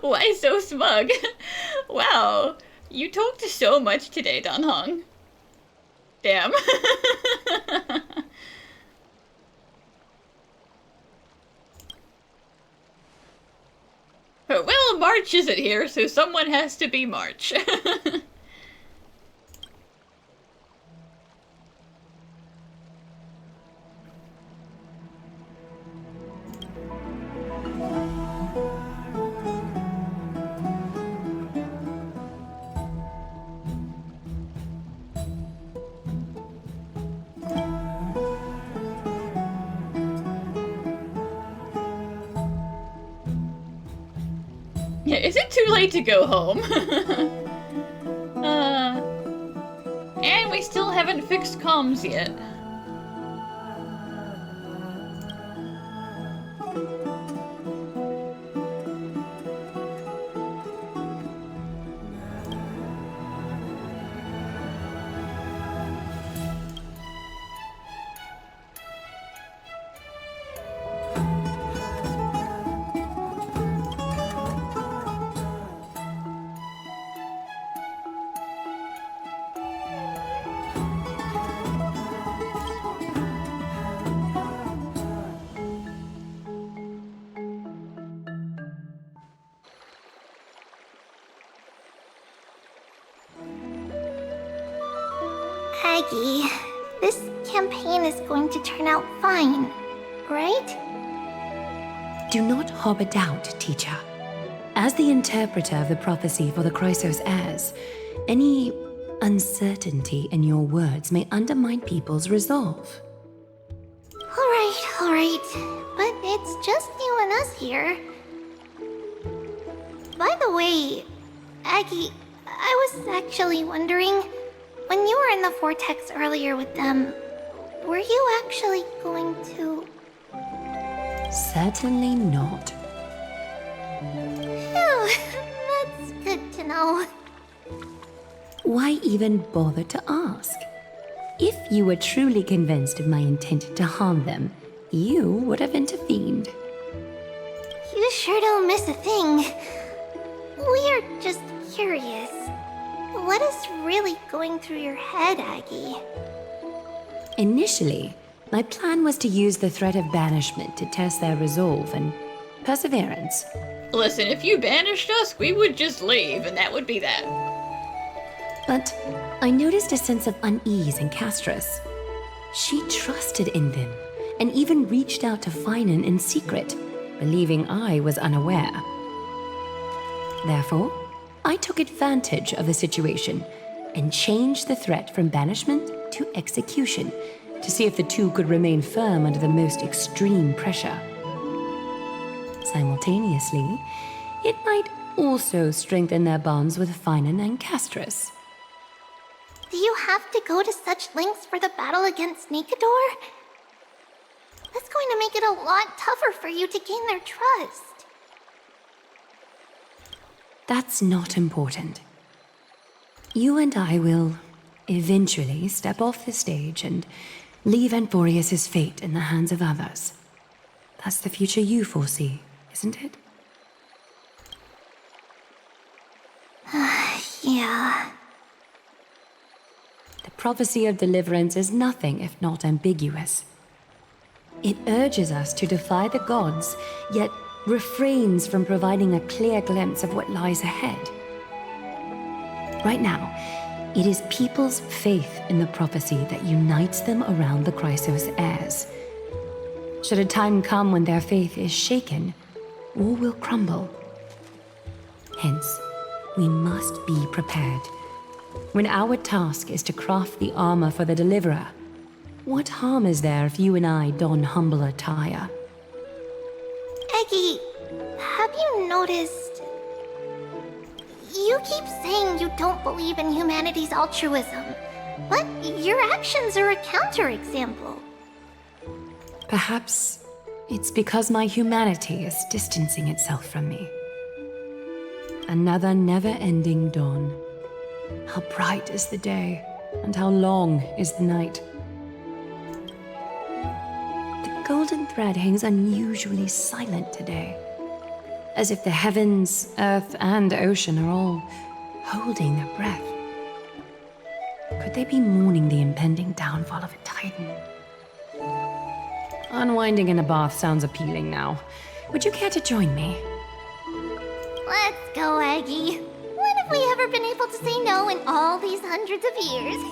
Why so smug? Wow, you talked so much today, Danhong. Damn. Well, March isn't here, so someone has to be March. Is it too late to go home? And we still haven't fixed comms yet. Aggie, this campaign is going to turn out fine, right? Do not harbor doubt, teacher. As the interpreter of the prophecy for the Chrysos heirs, any uncertainty in your words may undermine people's resolve. Alright, but it's just you and us here. By the way, Aggie, I was actually wondering, when you were in the vortex earlier with them, were you actually going to... Certainly not. Phew, that's good to know. Why even bother to ask? If you were truly convinced of my intent to harm them, you would have intervened. You sure don't miss a thing. We're just curious. What is really going through your head, Aggie? Initially, my plan was to use the threat of banishment to test their resolve and perseverance. Listen, if you banished us, we would just leave, and that would be that. But I noticed a sense of unease in Castrum. She trusted in them, and even reached out to Finan in secret, believing I was unaware. Therefore, I took advantage of the situation and changed the threat from banishment to execution to see if the two could remain firm under the most extreme pressure. Simultaneously, it might also strengthen their bonds with Finan and Castrum. Do you have to go to such lengths for the battle against Nikador? That's going to make it a lot tougher for you to gain their trust. That's not important. You and I will eventually step off the stage and leave Amphoreus' fate in the hands of others. That's the future you foresee, isn't it? Yeah. The prophecy of deliverance is nothing if not ambiguous. It urges us to defy the gods, yet refrains from providing a clear glimpse of what lies ahead. Right now, it is people's faith in the prophecy that unites them around the Chrysos heirs. Should a time come when their faith is shaken, all will crumble. Hence, we must be prepared. When our task is to craft the armor for the Deliverer, what harm is there if you and I don humble attire? Eggie, have you noticed... You keep saying you don't believe in humanity's altruism, but your actions are a counterexample. Perhaps it's because my humanity is distancing itself from me. Another never-ending dawn. How bright is the day, and how long is the night. The golden thread hangs unusually silent today. as if the heavens, earth, and ocean are all holding their breath. Could they be mourning the impending downfall of a Titan? Unwinding in a bath sounds appealing now. Would you care to join me? Let's go, Aggie. When have we ever been able to say no in all these hundreds of years?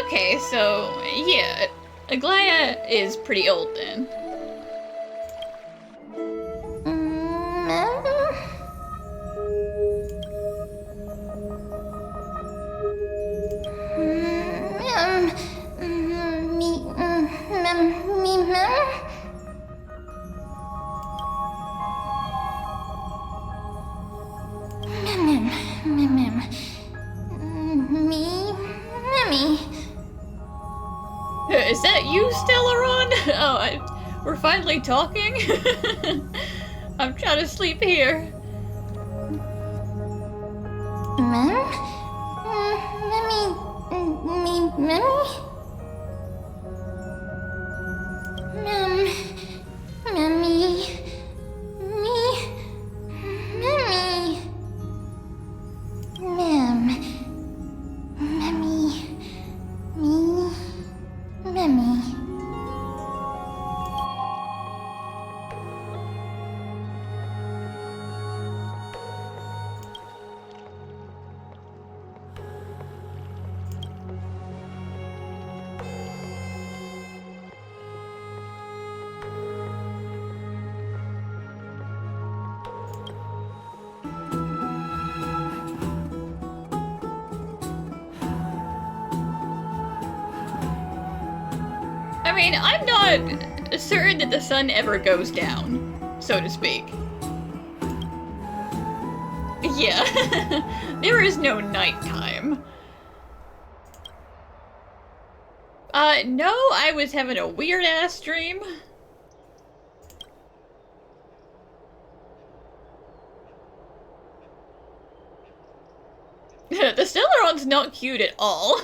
Okay, so, yeah, Aglaya is pretty old then. Is that you, Stellaron? Oh, we're finally talking? I'm trying to sleep here. I mean, I'm not certain that the sun ever goes down, so to speak. Yeah, there is no nighttime. No, I was having a weird-ass dream. The Stellaron's not cute at all.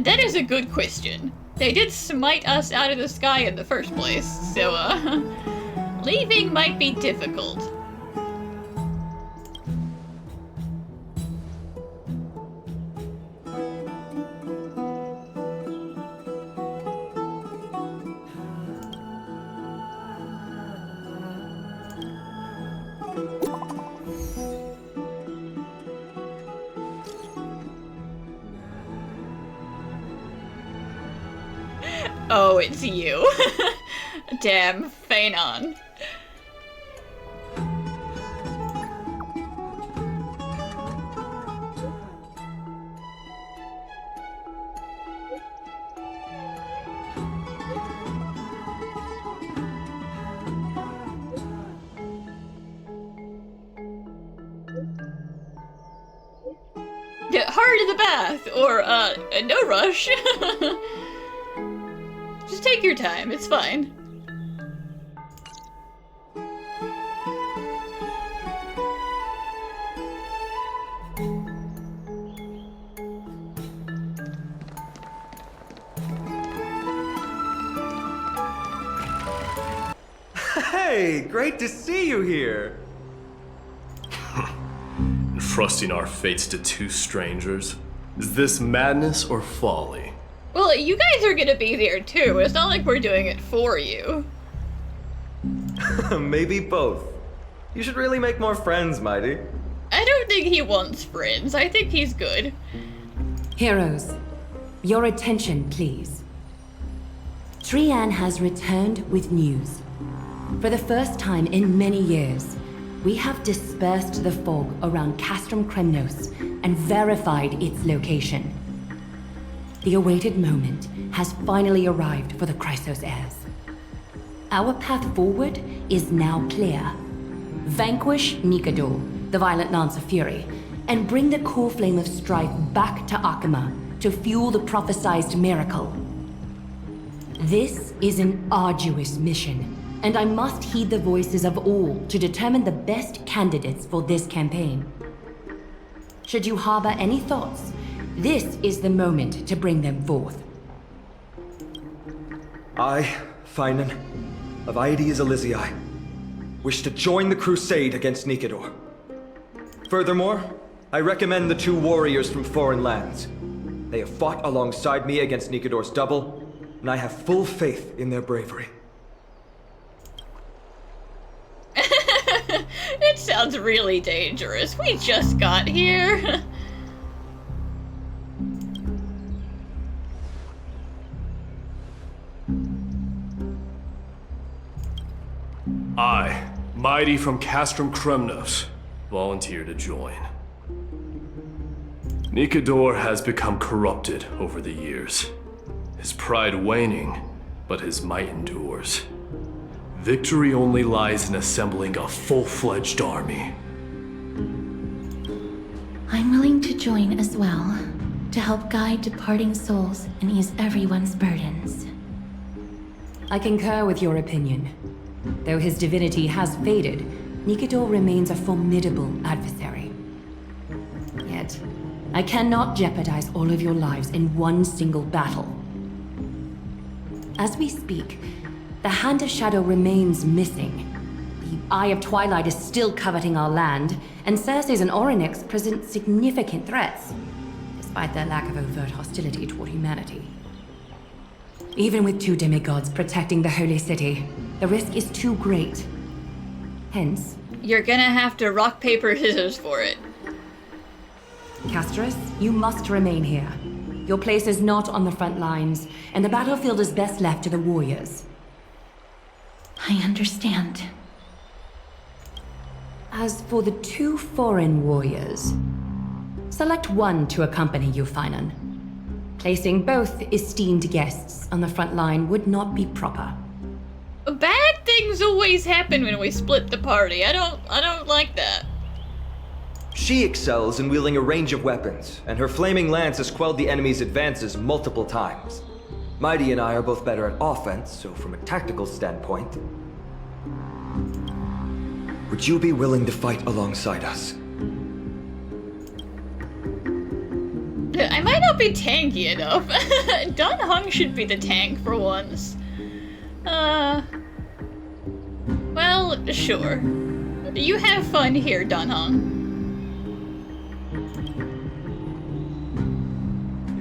That is a good question. They did smite us out of the sky in the first place, so, leaving might be difficult. Oh, it's you. Damn, Phanon. Hard in the bath, or, no rush. Just take your time, it's fine. Hey, great to see you here. Entrusting our fates to two strangers? Is this madness or folly? Well, you guys are gonna be there too. It's not like we're doing it for you. Maybe both. You should really make more friends, Mighty. I don't think he wants friends. I think he's good. Heroes, your attention, please. Trian has returned with news. For the first time in many years, we have dispersed the fog around Castrum Kremnos and verified its location. The awaited moment has finally arrived for the Chrysos heirs. Our path forward is now clear. vanquish Nikador, the Violent Lance of Fury, and bring the core flame of strife back to Akima to fuel the prophesized miracle. This is an arduous mission, and I must heed the voices of all to determine the best candidates for this campaign. Should you harbor any thoughts, this is the moment to bring them forth. I, Finan, of Aedes Elysiae, wish to join the crusade against Nikador. Furthermore, I recommend the two warriors from foreign lands. They have fought alongside me against Nikador's double, and I have full faith in their bravery. It sounds really dangerous. We just got here. I, Mighty from Castrum Kremnos, volunteer to join. Nikador has become corrupted over the years. His pride waning, but his might endures. Victory only lies in assembling a full-fledged army. I'm willing to join as well, to help guide departing souls and ease everyone's burdens. I concur with your opinion. Though his divinity has faded, Nikador remains a formidable adversary. Yet, I cannot jeopardize all of your lives in one single battle. As we speak, the Hand of Shadow remains missing. The Eye of Twilight is still coveting our land, and Circes and Orynyx present significant threats, despite their lack of overt hostility toward humanity. Even with two demigods protecting the Holy City, the risk is too great. Hence, You're gonna have to rock, paper, scissors for it. Castrus, you must remain here. Your place is not on the front lines, and the battlefield is best left to the warriors. I understand. As for the two foreign warriors, select one to accompany you, Finan. Placing both esteemed guests on the front line would not be proper. Bad things always happen when we split the party. I don't like that. She excels in wielding a range of weapons, and her flaming lance has quelled the enemy's advances multiple times. Mighty and I are both better at offense, so from a tactical standpoint... Would you be willing to fight alongside us? I might not be tanky enough. Dun Hung should be the tank for once. Well, sure. You have fun here, Dun Hung.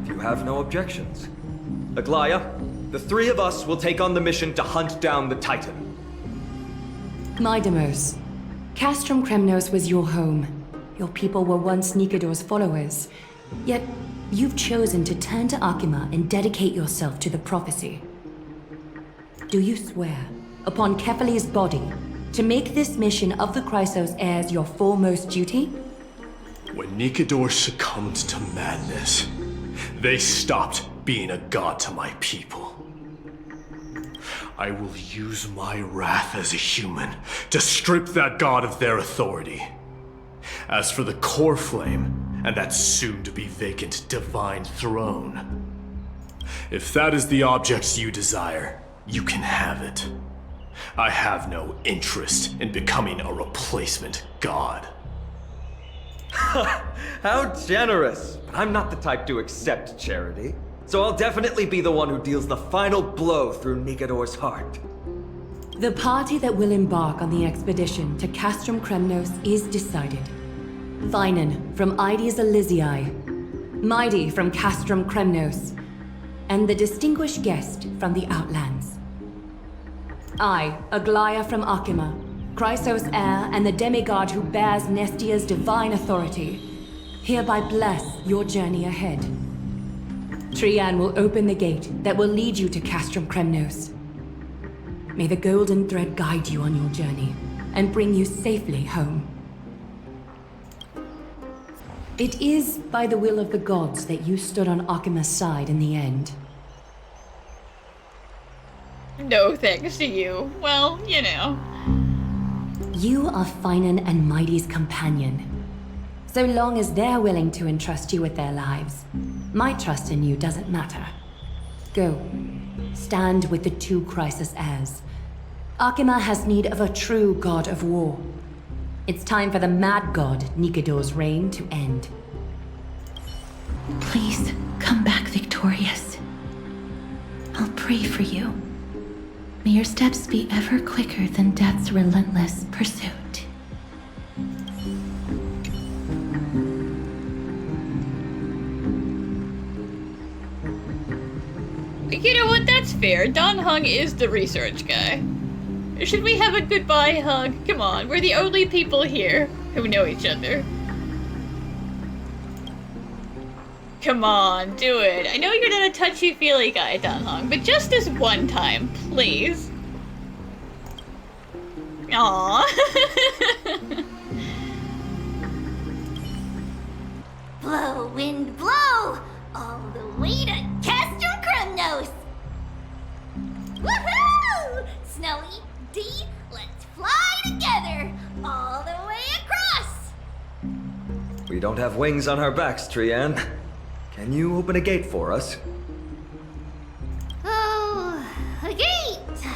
If you have no objections. Aglaya, the three of us will take on the mission to hunt down the Titan. Mydemos, Castrum Kremnos was your home. Your people were once Nikador's followers. Yet, you've chosen to turn to Akima and dedicate yourself to the prophecy. Do you swear, upon Kefali's body, to make this mission of the Chrysos heirs your foremost duty? When Nikador succumbed to madness, they stopped being a god to my people. I will use my wrath as a human to strip that god of their authority. As for the core flame, and that soon-to-be vacant divine throne, if that is the object you desire, you can have it. I have no interest in becoming a replacement god. How generous! But I'm not the type to accept charity, so I'll definitely be the one who deals the final blow through Nikador's heart. The party that will embark on the expedition to Castrum Kremnos is decided. Finan from Aedes Elysiae, Mighty from Castrum Kremnos, and the distinguished guest from the Outlands. I, Aglaya from Akima, Chrysos heir and the demigod who bears Nestia's divine authority, hereby bless your journey ahead. Trian will open the gate that will lead you to Castrum Kremnos. May the golden thread guide you on your journey and bring you safely home. It is by the will of the gods that you stood on Akima's side in the end. No thanks to you. Well, you know. You are Finan and Mighty's companion. So long as they're willing to entrust you with their lives, my trust in you doesn't matter. Go. Stand with the two Crisis heirs. Arkema has need of a true god of war. It's time for the mad god Nikador's reign to end. Please, come back victorious. I'll pray for you. May your steps be ever quicker than death's relentless pursuit. You know what? That's fair. Don Hung is the research guy. Should we have a goodbye hug? Come on, we're the only people here who know each other. Come on, do it. I know you're not a touchy-feely guy, Don Hung, but just this one time, please. Aww. Blow, wind, blow! All the way to Castrum Kremnos! Woohoo! Snowy, D, let's fly together! All the way across! We don't have wings on our backs, Trian. Can you open a gate for us? Oh, a gate!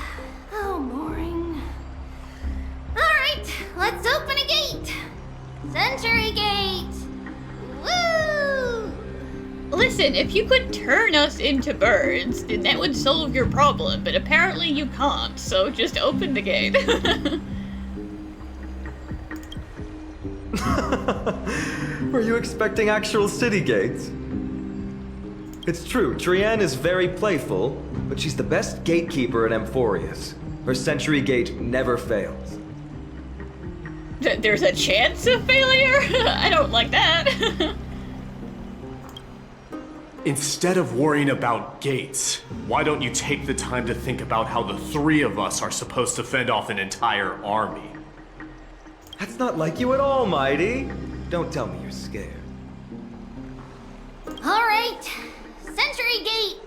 Oh, boring. Alright, let's open a gate! Century gate! Woo! Listen, if you could turn us into birds, then that would solve your problem, but apparently you can't, so just open the gate. Were you expecting actual city gates? It's true, Trian is very playful, but she's the best gatekeeper in Amphoreus. Her Century Gate never fails. There's a chance of failure? I don't like that. Instead of worrying about gates, why don't you take the time to think about how the three of us are supposed to fend off an entire army? That's not like you at all, Mighty. Don't tell me you're scared. Alright, Century Gate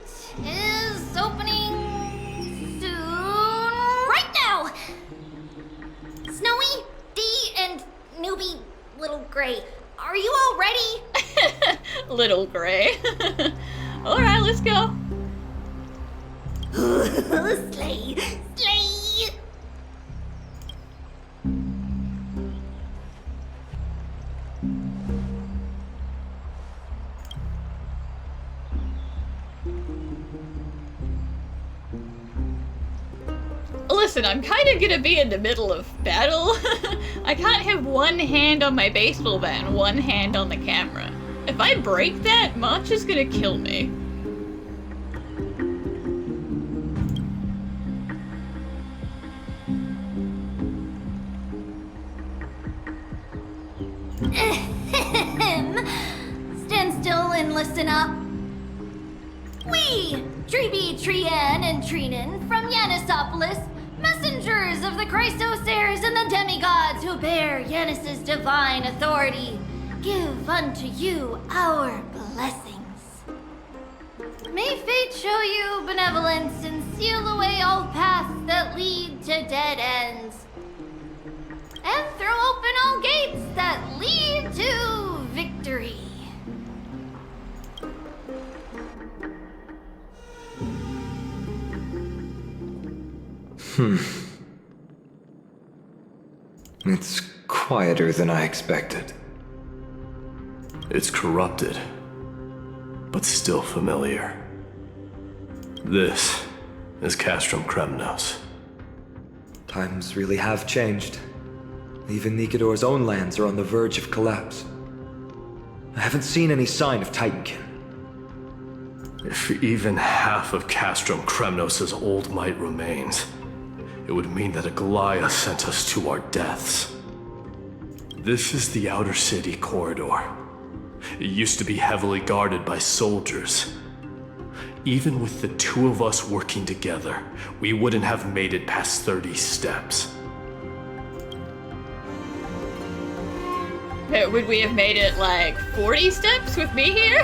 is opening soon. Right now! Snowy, D, and newbie Little Gray, are you all ready? Little Gray. Alright, let's go. Slay! Slay! Listen, I'm kind of gonna be in the middle of battle. I can't have one hand on my baseball bat and one hand on the camera. If I break that, Mach is gonna kill me. Stand still and listen up. We, Treeby, Trian, and Trinan from Yanisopolis, messengers of the Christos heirs and the demigods who bear Yanis's divine authority, give unto you our blessings. May fate show you benevolence and seal away all paths that lead to dead ends, and throw open all gates that lead to victory. It's quieter than I expected. It's corrupted, but still familiar. This is Castrum Kremnos. Times really have changed. Even Nikador's own lands are on the verge of collapse. I haven't seen any sign of Titankin. If even half of Castrum Kremnos' old might remains, it would mean that a Goliath sent us to our deaths. This is the outer city corridor. It used to be heavily guarded by soldiers. Even with the two of us working together, we wouldn't have made it past 30 steps. Would we have made it like 40 steps with me here?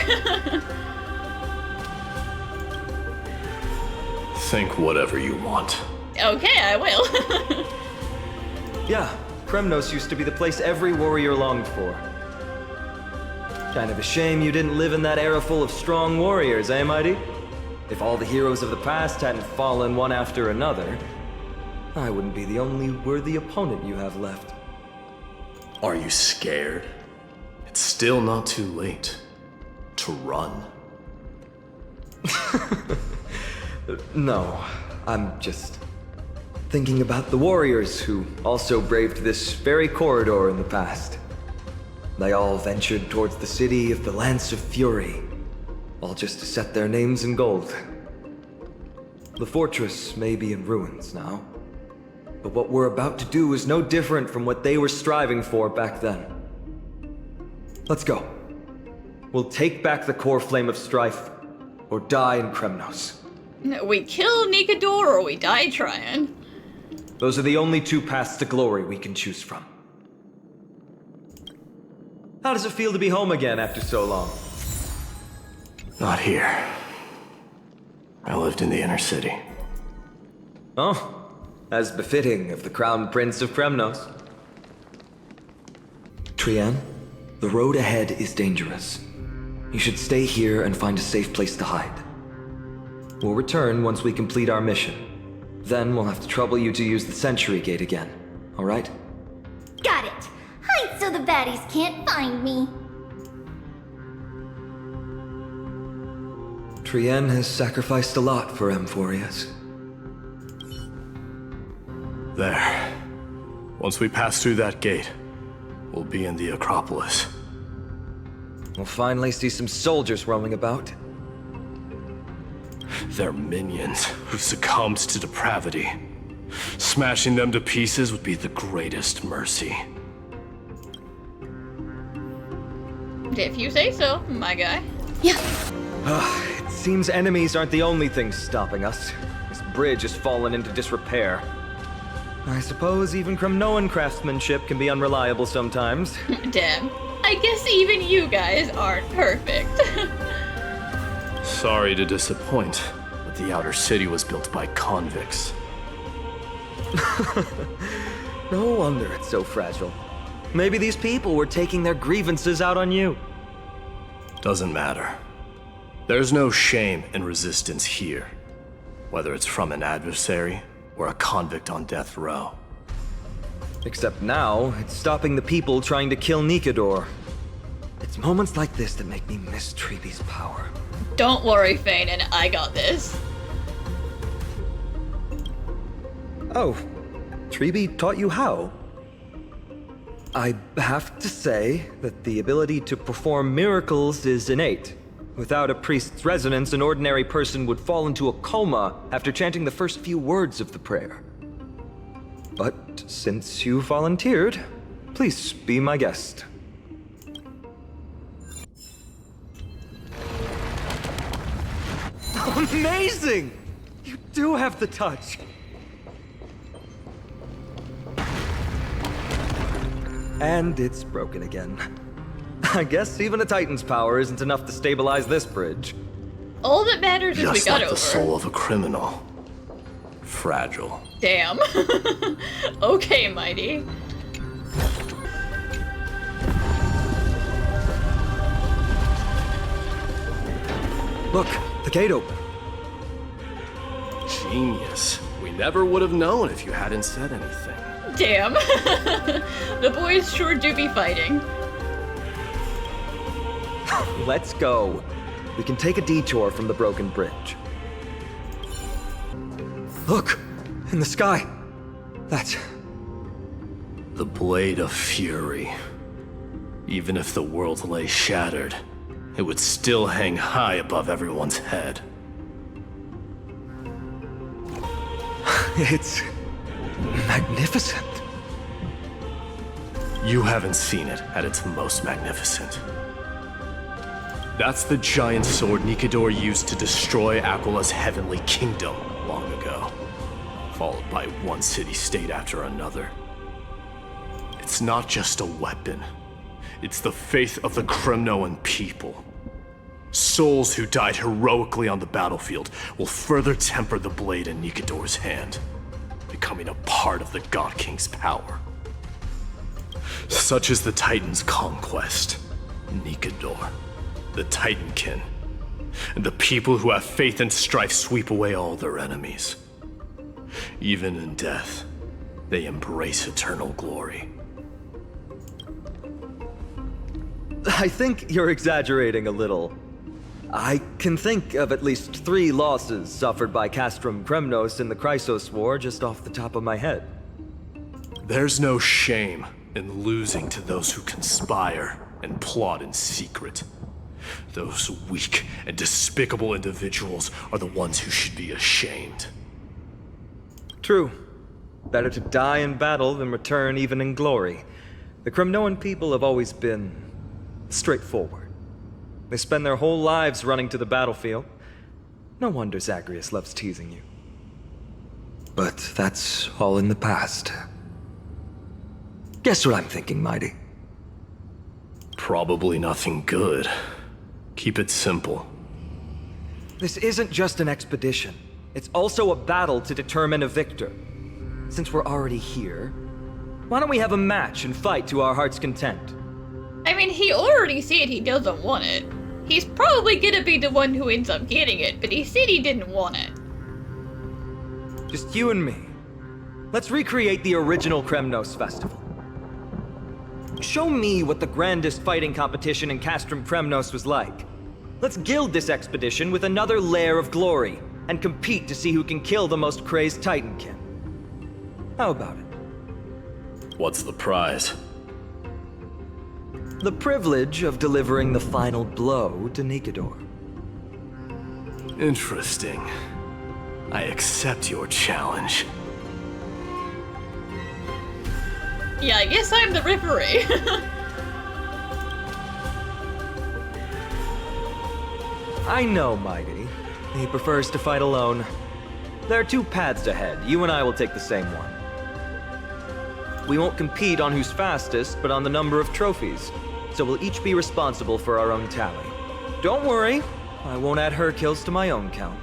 Think whatever you want. Okay, I will. Yeah, Kremnos used to be the place every warrior longed for. Kind of a shame you didn't live in that era full of strong warriors, eh, Mighty? If all the heroes of the past hadn't fallen one after another, I wouldn't be the only worthy opponent you have left. Are you scared? It's still not too late to run. No, I'm just thinking about the warriors who also braved this very corridor in the past. They all ventured towards the city of the Lance of Fury, all just to set their names in gold. The fortress may be in ruins now, but what we're about to do is no different from what they were striving for back then. Let's go. We'll take back the core flame of strife, or die in Kremnos. We kill Nikador or we die trying. Those are the only two paths to glory we can choose from. How does it feel to be home again after so long? Not here. I lived in the inner city. Oh, as befitting of the Crown Prince of Kremnos. Trian, the road ahead is dangerous. You should stay here and find a safe place to hide. We'll return once we complete our mission. Then we'll have to trouble you to use the Sentry Gate again, alright? Got it. Hide so the baddies can't find me. Trian has sacrificed a lot for Amphoreus. There. Once we pass through that gate, we'll be in the Acropolis. We'll finally see some soldiers roaming about. They're minions who succumbed to depravity. Smashing them to pieces would be the greatest mercy. If you say so, my guy. It seems enemies aren't the only things stopping us. This bridge has fallen into disrepair. I suppose even Kremnoan craftsmanship can be unreliable sometimes. Damn. I guess even you guys aren't perfect. Sorry to disappoint, but the outer city was built by convicts. No wonder it's so fragile. Maybe these people were taking their grievances out on you. Doesn't matter. There's no shame in resistance here, whether it's from an adversary or a convict on death row. Except now, it's stopping the people trying to kill Nikador. It's moments like this that make me miss Treebe's power. Don't worry, Fanon, I got this. Oh, Treebe taught you how? I have to say that the ability to perform miracles is innate. Without a priest's resonance, an ordinary person would fall into a coma after chanting the first few words of the prayer. But since you volunteered, please be my guest. Amazing! You do have the touch! And it's broken again. I guess even a Titan's power isn't enough to stabilize this bridge. All that matters is we Just got like over. the soul of a criminal. Fragile. Damn. Okay, Mighty. Look, the gate open. Genius. We never would have known if you hadn't said anything. Damn. The boys sure do be fighting. Let's go. We can take a detour from the broken bridge. Look! In the sky! That's... The Blade of Fury. Even if the world lay shattered, it would still hang high above everyone's head. It's... magnificent. You haven't seen it at its most magnificent. That's the giant sword Nikador used to destroy Aquala's heavenly kingdom long ago, followed by one city-state after another. It's not just a weapon. It's the faith of the Kremnoan people. Souls who died heroically on the battlefield will further temper the blade in Nikador's hand, becoming a part of the God King's power. Such is the Titan's conquest. Nikador, the Titankin, and the people who have faith in strife sweep away all their enemies. Even in death, they embrace eternal glory. I think you're exaggerating a little. I can think of at least 3 losses suffered by Castrum Kremnos in the Chrysos War just off the top of my head. There's no shame in losing to those who conspire and plot in secret. Those weak and despicable individuals are the ones who should be ashamed. True. Better to die in battle than return even in glory. The Kremnoan people have always been straightforward. They spend their whole lives running to the battlefield. No wonder Zagreus loves teasing you. But that's all in the past. Guess what I'm thinking, Mighty? Probably nothing good. Keep it simple. This isn't just an expedition. It's also a battle to determine a victor. Since we're already here, why don't we have a match and fight to our heart's content? I mean, he already said he doesn't want it. He's probably gonna be the one who ends up getting it, but he said he didn't want it. Just you and me. Let's recreate the original Kremnos festival. Show me what the grandest fighting competition in Castrum Kremnos was like. Let's gild this expedition with another layer of glory, and compete to see who can kill the most crazed Titankin. How about it? What's the prize? The privilege of delivering the final blow to Nikador. Interesting. I accept your challenge. Yeah, I guess I'm the referee. I know, Mighty. He prefers to fight alone. There are 2 paths ahead. You and I will take the same one. We won't compete on who's fastest, but on the number of trophies. So we'll each be responsible for our own tally. Don't worry, I won't add her kills to my own count.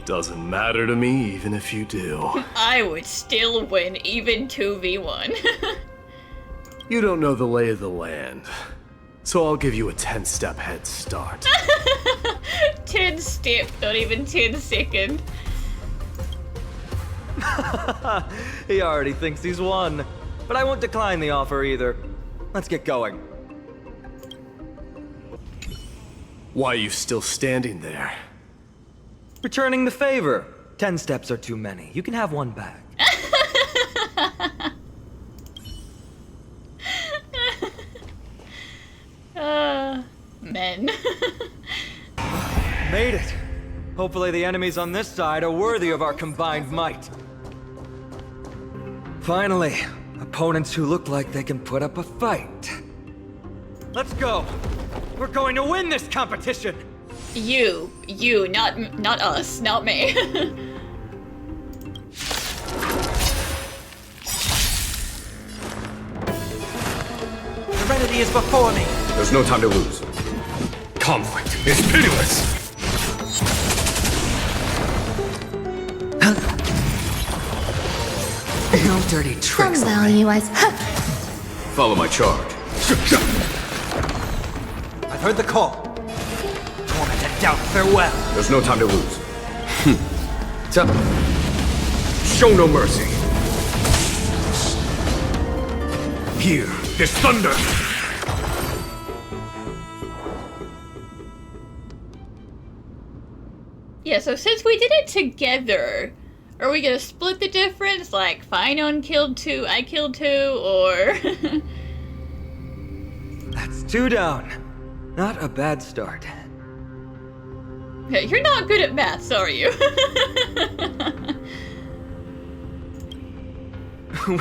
Doesn't matter to me, even if you do. I would still win, even 2v1. You don't know the lay of the land, so I'll give you a 10-step head start. 10 step, not even 10 second. He already thinks he's won. But I won't decline the offer either. Let's get going. Why are you still standing there? Returning the favor. 10 steps are too many. You can have one back. Men. Made it. Hopefully the enemies on this side are worthy of our combined might. Finally, opponents who look like they can put up a fight. Let's go. We're going to win this competition. You, not us, not me. Serenity is before me. There's no time to lose. Conflict is pitiless! No dirty tricks. Some value as Follow my charge. I've heard the call. Torment and doubt, farewell. There's no time to lose. Show no mercy. Here is thunder! Yeah, so since we did it together, are we gonna split the difference? Like, Finon killed 2, I killed 2, or... That's 2 down. Not a bad start. You're not good at maths, are you?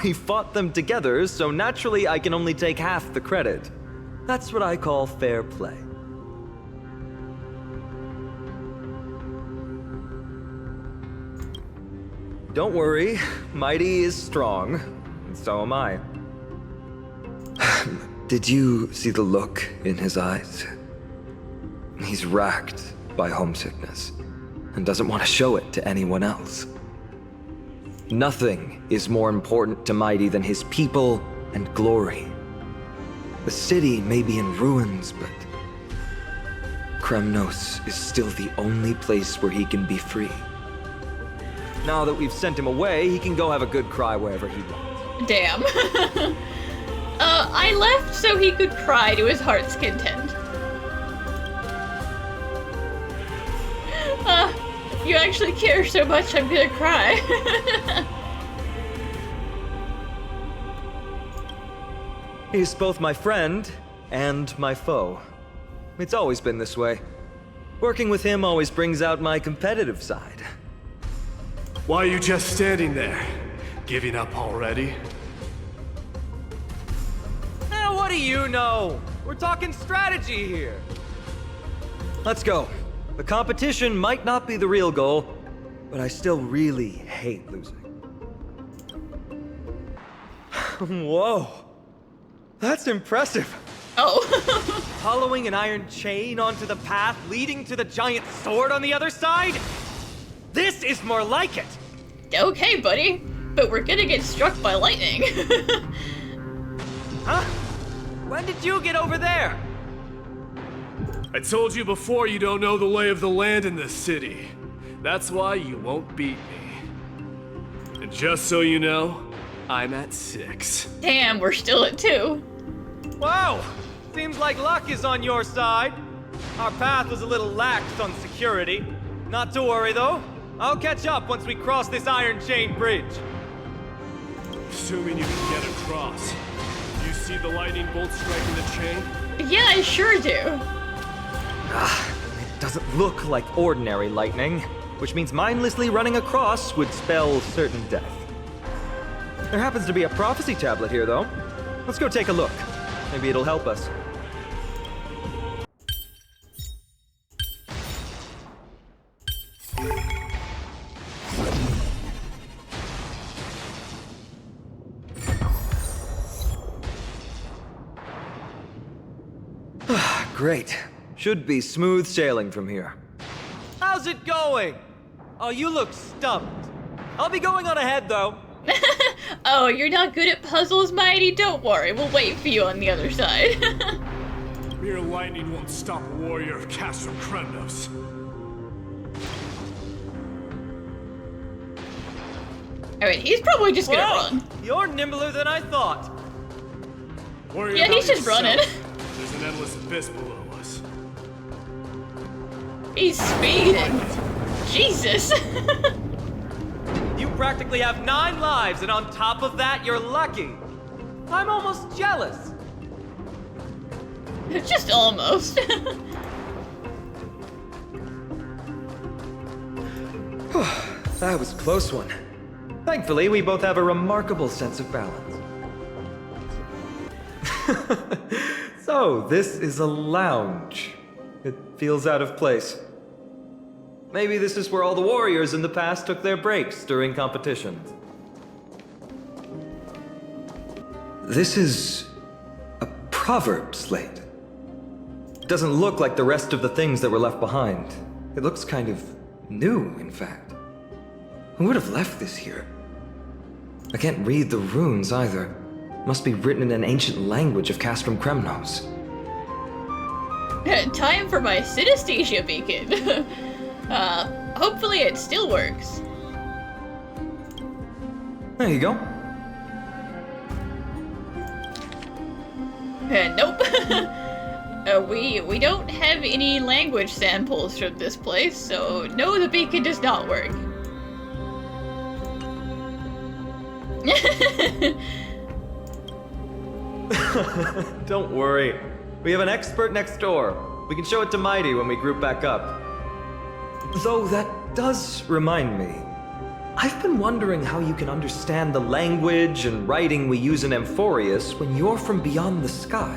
We fought them together, so naturally I can only take half the credit. That's what I call fair play. Don't worry, Mighty is strong, and so am I. Did you see the look in his eyes? He's racked by homesickness, and doesn't want to show it to anyone else. Nothing is more important to Mighty than his people and glory. The city may be in ruins, but Kremnos is still the only place where he can be free. Now that we've sent him away, he can go have a good cry wherever he wants. Damn. I left so he could cry to his heart's content. You actually care so much, I'm gonna cry. He's both my friend and my foe. It's always been this way. Working with him always brings out my competitive side. Why are you just standing there? Giving up already? What do you know? We're talking strategy here. Let's go. The competition might not be the real goal, but I still really hate losing. Whoa. That's impressive. Oh. Following an iron chain onto the path leading to the giant sword on the other side? This is more like it! Okay, buddy. But we're gonna get struck by lightning. Huh? When did you get over there? I told you before you don't know the lay of the land in this city. That's why you won't beat me. And just so you know, I'm at 6. Damn, we're still at 2. Wow! Seems like luck is on your side. Our path was a little lax on security. Not to worry, though. I'll catch up once we cross this iron chain bridge. Assuming you can get across. Do you see the lightning bolt striking the chain? Yeah, I sure do. It doesn't look like ordinary lightning, which means mindlessly running across would spell certain death. There happens to be a prophecy tablet here, though. Let's go take a look. Maybe it'll help us. Great. Should be smooth sailing from here. How's it going? Oh, you look stumped. I'll be going on ahead, though. Oh, you're not good at puzzles, Mighty? Don't worry, we'll wait for you on the other side. Mere lightning won't stop a warrior of Castrum Kremnos. Alright, he's probably just gonna run. You're nimbler than I thought. Worry Yeah, about he's just yourself. running. There's an endless abyss below us. He's speeding. Jesus. You practically have 9 lives, and on top of that, you're lucky. I'm almost jealous. Just almost. That was a close one. Thankfully, we both have a remarkable sense of balance. So, this is a lounge. It feels out of place. Maybe this is where all the warriors in the past took their breaks during competitions. This is a proverb slate. It doesn't look like the rest of the things that were left behind. It looks kind of new, in fact. Who would have left this here? I can't read the runes either. Must be written in an ancient language of Castrum Kremnos. Time for my synesthesia beacon. Hopefully it still works. There you go. Nope. We don't have any language samples from this place, so no, the beacon does not work. Don't worry. We have an expert next door. We can show it to Mighty when we group back up. Though that does remind me. I've been wondering how you can understand the language and writing we use in Amphoreus when you're from beyond the sky.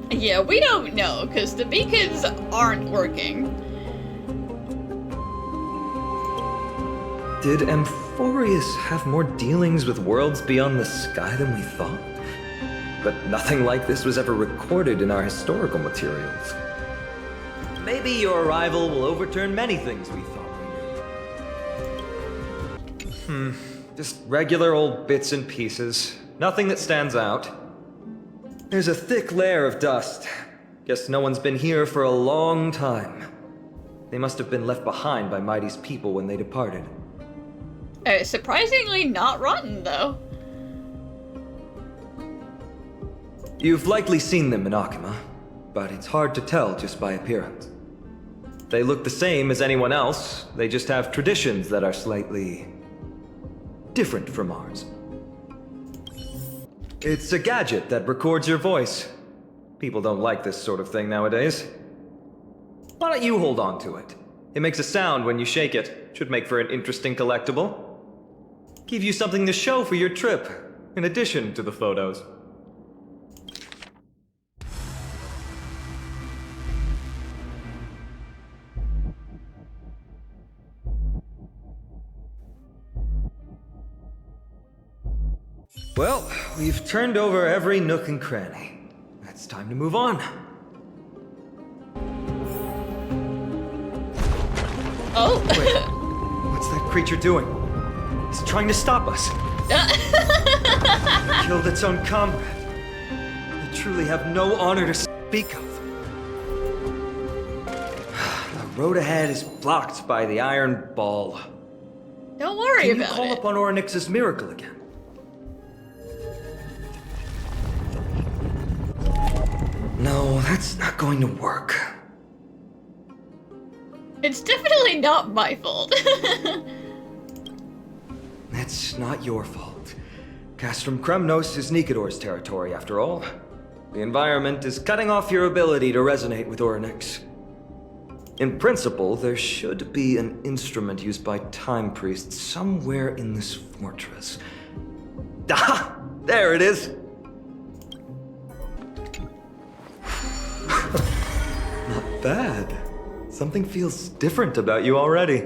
Yeah, we don't know, because the beacons aren't working. Did Amphoreus have more dealings with worlds beyond the sky than we thought? But nothing like this was ever recorded in our historical materials. Maybe your arrival will overturn many things we thought we knew. Just regular old bits and pieces. Nothing that stands out. There's a thick layer of dust. Guess no one's been here for a long time. They must have been left behind by Mighty's people when they departed. Surprisingly not rotten, though. You've likely seen them in Akima, but it's hard to tell just by appearance. They look the same as anyone else, they just have traditions that are slightly different from ours. It's a gadget that records your voice. People don't like this sort of thing nowadays. Why don't you hold on to it? It makes a sound when you shake it. Should make for an interesting collectible. Give you something to show for your trip, in addition to the photos. Well, we've turned over every nook and cranny. It's time to move on. Oh! Wait, what's that creature doing? It's trying to stop us. Killed its own comrade. They truly have no honor to speak of. The road ahead is blocked by the iron ball. Don't worry Can you about call it. upon Orynyx's miracle again? No, that's not going to work. It's definitely not my fault. It's not your fault. Castrum Kremnos is Nikador's territory, after all. The environment is cutting off your ability to resonate with Orynyx. In principle, there should be an instrument used by time priests somewhere in this fortress. Ah! There it is! Not bad. Something feels different about you already.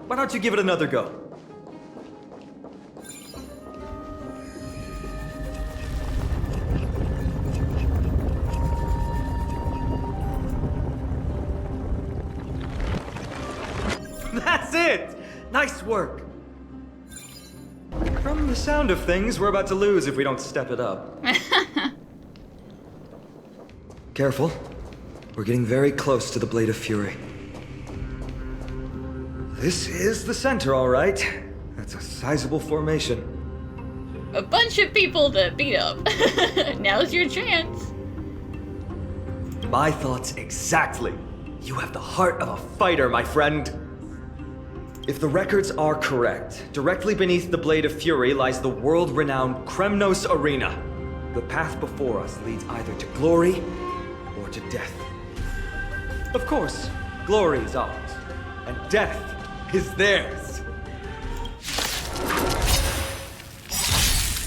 Why don't you give it another go? That's it! Nice work! From the sound of things, we're about to lose if we don't step it up. Careful. We're getting very close to the Blade of Fury. This is the center, all right. That's a sizable formation. A bunch of people to beat up. Now's your chance. My thoughts exactly. You have the heart of a fighter, my friend. If the records are correct, directly beneath the Blade of Fury lies the world-renowned Kremnos Arena. The path before us leads either to glory or to death. Of course, glory is ours, and death is theirs.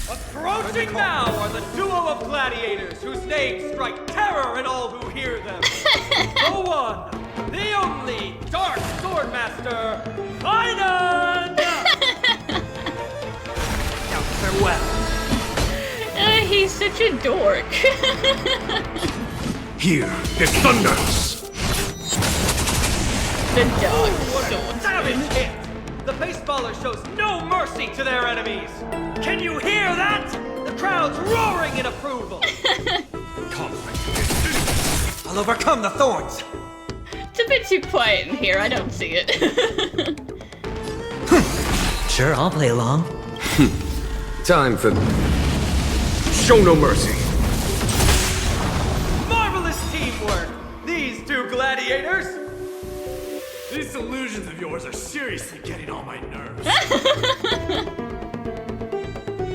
Approaching now are the duo of gladiators whose names strike terror in all who hear them. The one, the only Dark Swordmaster, Titan! Now farewell. He's such a dork. Here is thunder! The dog What a sword. savage hit! The baseballer shows no mercy to their enemies. Can you hear that? The crowd's roaring in approval. I'll overcome the thorns. It's a bit too quiet in here, I don't see it. Sure, I'll play along. Time for... Show no mercy. Marvelous teamwork, these two gladiators. These illusions of yours are seriously getting on my nerves.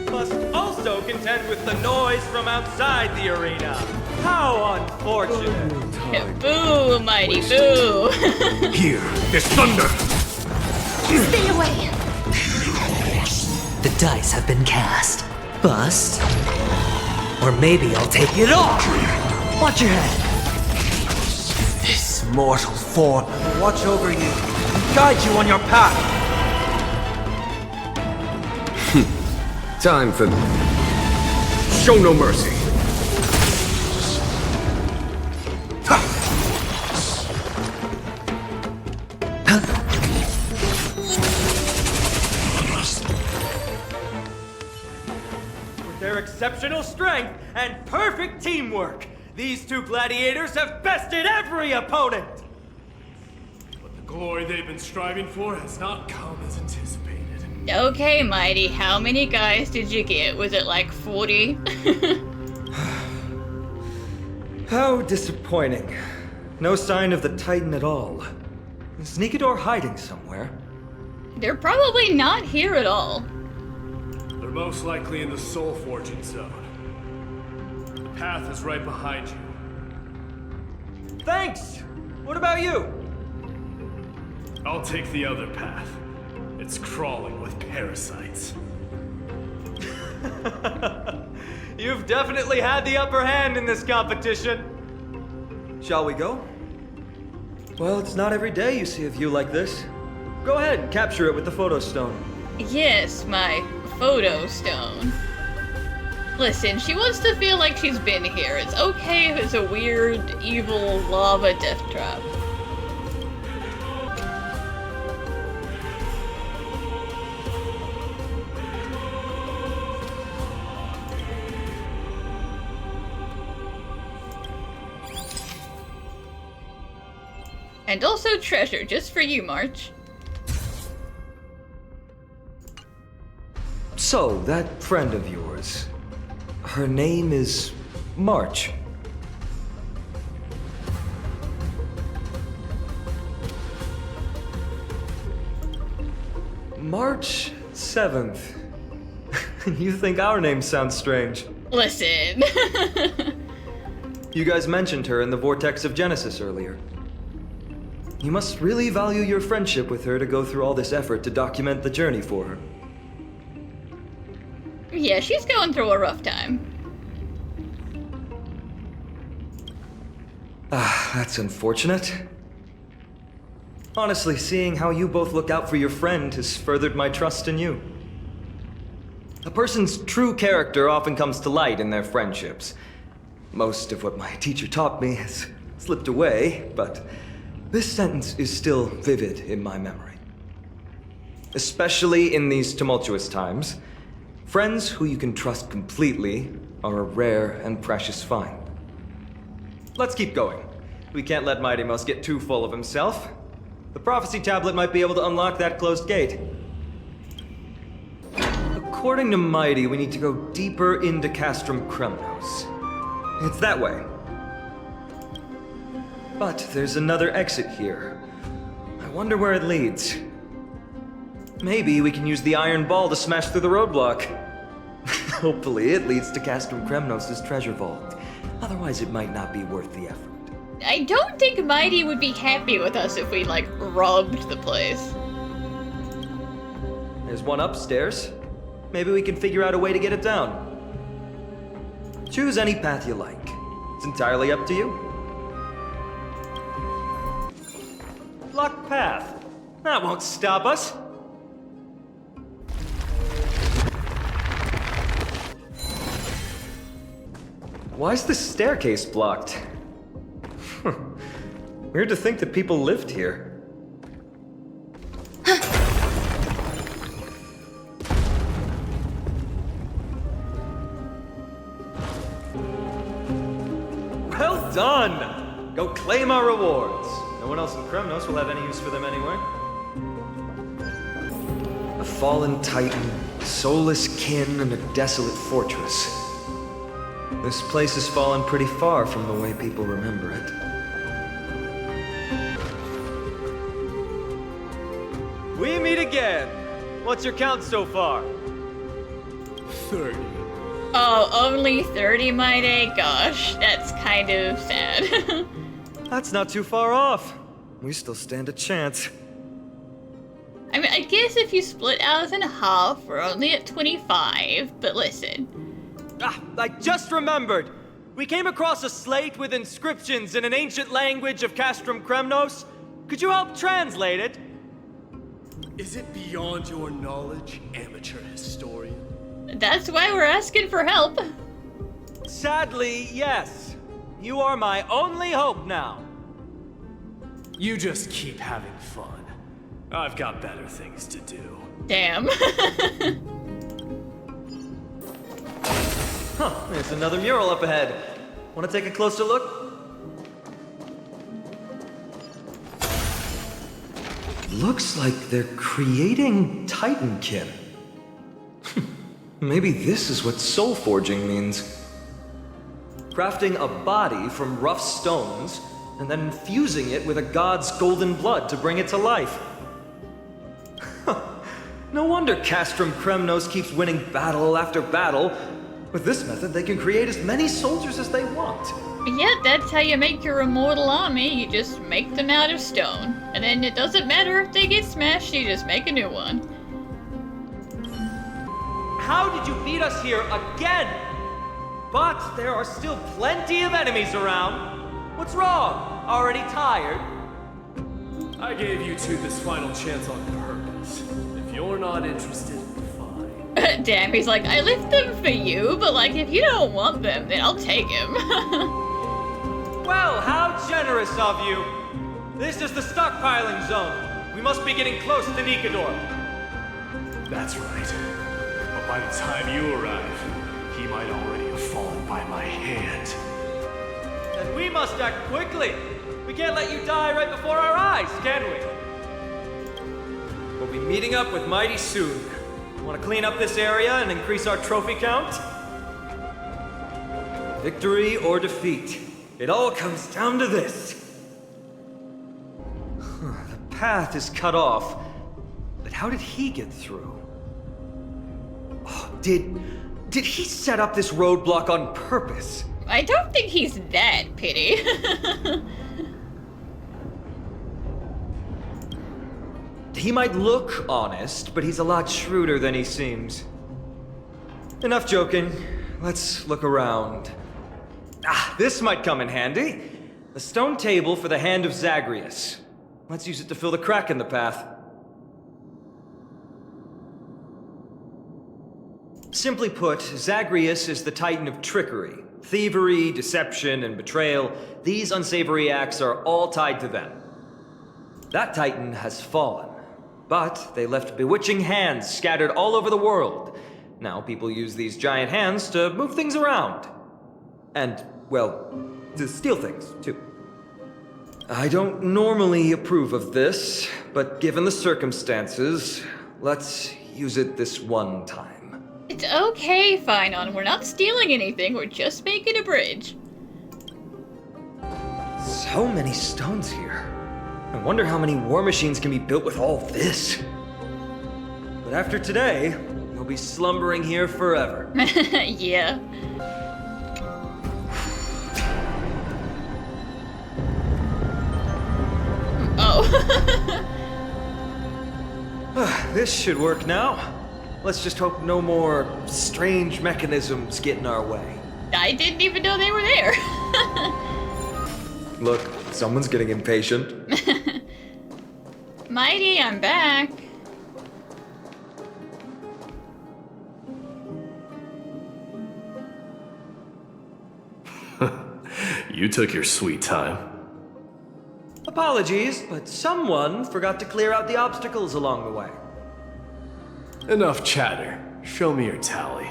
Must also contend with the noise from outside the arena. How unfortunate. Boo, mighty boo. Here is thunder! Stay away! The dice have been cast. Bust. Or maybe I'll take it all. Watch your head. This mortal form will watch over you and guide you on your path. Time for... Show no mercy. exceptional strength and perfect teamwork, these two gladiators have bested every opponent! But the glory they've been striving for has not come as anticipated. Okay, Mighty, how many guys did you get? Was it like 40? How disappointing. No sign of the Titan at all. Is Nikador hiding somewhere? They're probably not here at all. They're most likely in the soul forging zone. The path is right behind you. Thanks! What about you? I'll take the other path. It's crawling with parasites. You've definitely had the upper hand in this competition. Shall we go? Well, it's not every day you see a view like this. Go ahead and capture it with the photo stone. Yes, my photo stone. Listen, she wants to feel like she's been here. It's okay if it's a weird, evil lava death trap. And also treasure, just for you, March. So, that friend of yours, her name is March. March 7th. You think our name sounds strange? Listen. You guys mentioned her in the Vortex of Genesis earlier. You must really value your friendship with her to go through all this effort to document the journey for her. Yeah, she's going through a rough time. Ah, that's unfortunate. Honestly, seeing how you both look out for your friend has furthered my trust in you. A person's true character often comes to light in their friendships. Most of what my teacher taught me has slipped away, but this sentence is still vivid in my memory. Especially in these tumultuous times, friends who you can trust completely are a rare and precious find. Let's keep going. We can't let Mighty Mouse get too full of himself. The prophecy tablet might be able to unlock that closed gate. According to Mighty, we need to go deeper into Castrum Kremnos. It's that way. But there's another exit here. I wonder where it leads. Maybe we can use the iron ball to smash through the roadblock. Hopefully it leads to Castrum Kremnos' treasure vault. Otherwise it might not be worth the effort. I don't think Mighty would be happy with us if we, like, robbed the place. There's one upstairs. Maybe we can figure out a way to get it down. Choose any path you like. It's entirely up to you. Locked path. That won't stop us. Why is this staircase blocked? Weird to think that people lived here. Well done! Go claim our rewards. No one else in Kremnos will have any use for them anyway. A fallen titan, soulless kin, and a desolate fortress. This place has fallen pretty far from the way people remember it. We meet again! What's your count so far? 30. Oh, only 30, Mighty? Gosh, that's kind of sad. That's not too far off. We still stand a chance. I mean, I guess if you split ours in half, we're only at 25, but listen. Ah, I just remembered! We came across a slate with inscriptions in an ancient language of Castrum Kremnos. Could you help translate it? Is it beyond your knowledge, amateur historian? That's why we're asking for help. Sadly, yes. You are my only hope now. You just keep having fun. I've got better things to do. Damn. Huh, there's another mural up ahead. Want to take a closer look? Looks like they're creating Titankin. Maybe this is what soul forging means. Crafting a body from rough stones, and then infusing it with a god's golden blood to bring it to life. No wonder Castrum Kremnos keeps winning battle after battle. With this method, they can create as many soldiers as they want. Yeah, that's how you make your immortal army. You just make them out of stone. And then it doesn't matter if they get smashed, you just make a new one. How did you beat us here again? But there are still plenty of enemies around. What's wrong? Already tired? I gave you two this final chance on purpose. If you're not interested, fine. Damn, he's like, I left them for you, but like, if you don't want them, then I'll take him. Well, how generous of you. This is the stockpiling zone. We must be getting close to Nikador. That's right. But by the time you arrive, he might already have fallen by my hand. Then we must act quickly. We can't let you die right before our eyes, can we? We'll be meeting up with Mighty soon. Want to clean up this area and increase our trophy count? Victory or defeat. It all comes down to this. The path is cut off. But how did he get through? Oh, did he set up this roadblock on purpose? I don't think he's that pity. He might look honest, but he's a lot shrewder than he seems. Enough joking. Let's look around. Ah, this might come in handy. A stone table for the hand of Zagreus. Let's use it to fill the crack in the path. Simply put, Zagreus is the Titan of trickery. Thievery, deception, and betrayal. These unsavory acts are all tied to them. That Titan has fallen. But they left bewitching hands scattered all over the world. Now people use these giant hands to move things around. And, well, to steal things, too. I don't normally approve of this, but given the circumstances, let's use it this one time. It's okay, Finon. We're not stealing anything. We're just making a bridge. So many stones here. I wonder how many war machines can be built with all this. But after today, we'll be slumbering here forever. Yeah. Oh. This should work now. Let's just hope no more strange mechanisms get in our way. I didn't even know they were there. Look, someone's getting impatient. Mighty, I'm back. You took your sweet time. Apologies, but someone forgot to clear out the obstacles along the way. Enough chatter. Show me your tally.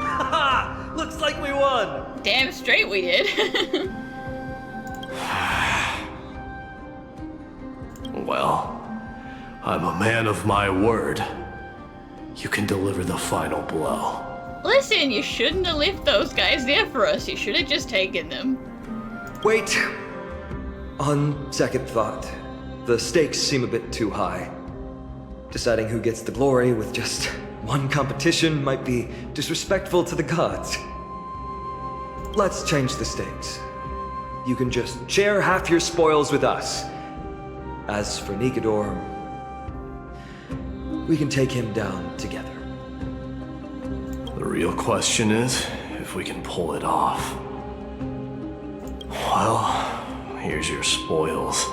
Haha! Looks like we won! Damn straight we did. Well, I'm a man of my word. You can deliver the final blow. Listen, you shouldn't have left those guys there for us. You should have just taken them. Wait. On second thought, the stakes seem a bit too high. Deciding who gets the glory with just one competition might be disrespectful to the gods. Let's change the stakes. You can just share half your spoils with us. As for Nikador, we can take him down together. The real question is if we can pull it off. Well, here's your spoils.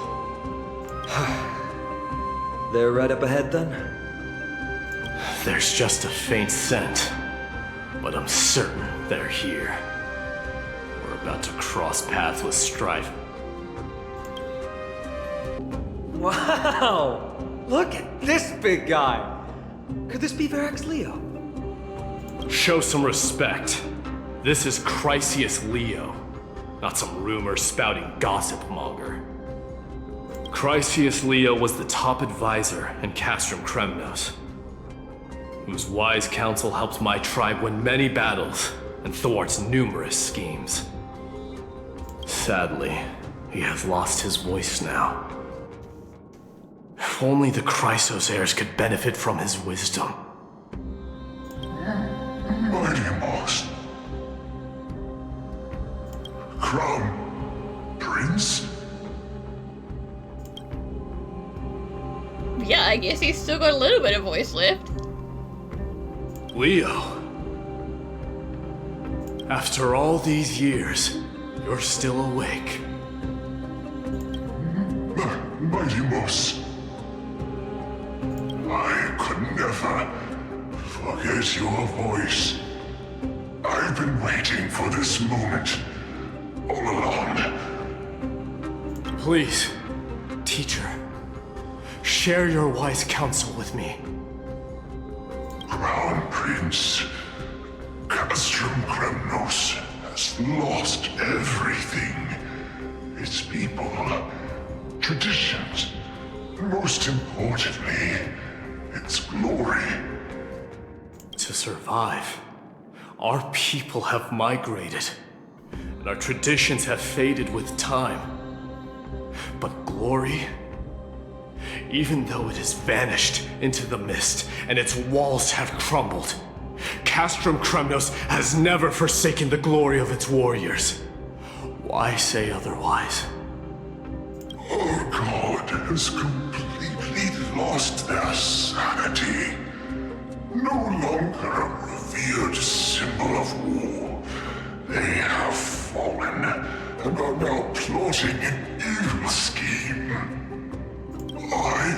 They're right up ahead then? There's just a faint scent, but I'm certain they're here. We're about to cross paths with Strife. Wow! Look at this big guy! Could this be Varric's Leo? Show some respect. This is Chrysius Leo, not some rumor-spouting gossip monger. Chrysius Leo was the top advisor in Castrum Kremnos, whose wise counsel helped my tribe win many battles and thwarts numerous schemes. Sadly, he has lost his voice now. If only the Chrysos heirs could benefit from his wisdom. Mighty Moss. Crown Prince? Yeah, I guess he's still got a little bit of voice left. Leo. After all these years, you're still awake. Mighty Moss. I could never forget your voice. I've been waiting for this moment all along. Please, teacher, share your wise counsel with me. Crown Prince Castrum Kremnos has lost everything. Its people, traditions, and most importantly, its glory. To survive, our people have migrated, and our traditions have faded with time. But glory, even though it has vanished into the mist and its walls have crumbled, Castrum Kremnos has never forsaken the glory of its warriors. Why say otherwise? Our god has completely lost their sanity. No longer a revered symbol of war, they have fallen and are now plotting an evil scheme. I